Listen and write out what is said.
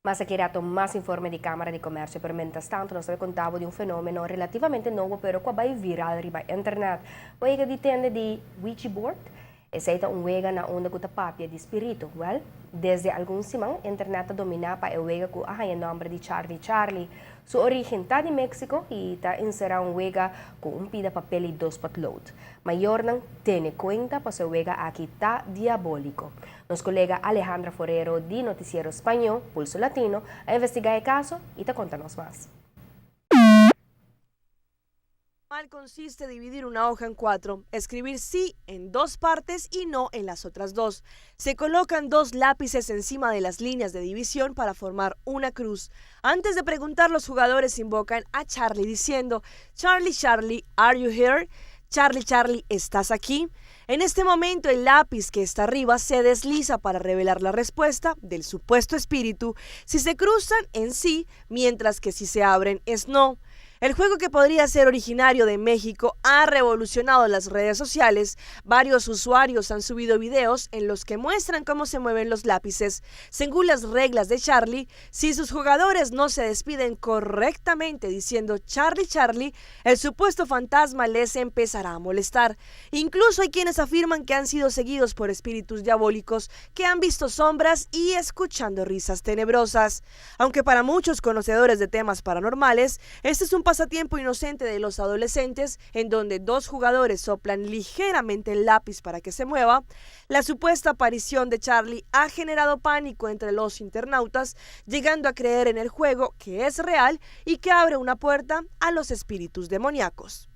Massacherato mais informe di Camera di Commercio per mentas tanto nós contavo di un fenomeno relativamente novo pero qua vai viral riba internet. Wega di tende di Ouija board, essa un wega na onda com papia de espírito. Well, desde alguns simang internet domina pa e wega com a nome de Charlie Charlie. Su origen está de México y está insera un wega con un pida papel y dos patload. Mayor nang tiene cuenta pa su wega aquí está diabólico. Nos colega Alejandra Forero de Noticiero Español, Pulso Latino, a investigar el caso y te contamos más. Consiste en dividir una hoja en 4, escribir sí en 2 partes y no en las otras 2. Se colocan 2 lápices encima de las líneas de división para formar una cruz. Antes de preguntar, los jugadores invocan a Charlie diciendo: Charlie, Charlie, are you here? Charlie, Charlie, ¿estás aquí? En este momento el lápiz que está arriba se desliza para revelar la respuesta del supuesto espíritu si se cruzan en sí, mientras que si se abren es no. El juego, que podría ser originario de México, ha revolucionado las redes sociales. Varios usuarios han subido videos en los que muestran cómo se mueven los lápices. Según las reglas de Charlie, si sus jugadores no se despiden correctamente diciendo Charlie, Charlie, el supuesto fantasma les empezará a molestar. Incluso hay quienes afirman que han sido seguidos por espíritus diabólicos, que han visto sombras y escuchando risas tenebrosas. Aunque para muchos conocedores de temas paranormales, este es un pasatiempo inocente de los adolescentes, en donde 2 jugadores soplan ligeramente el lápiz para que se mueva, la supuesta aparición de Charlie ha generado pánico entre los internautas, llegando a creer en el juego, que es real y que abre una puerta a los espíritus demoníacos.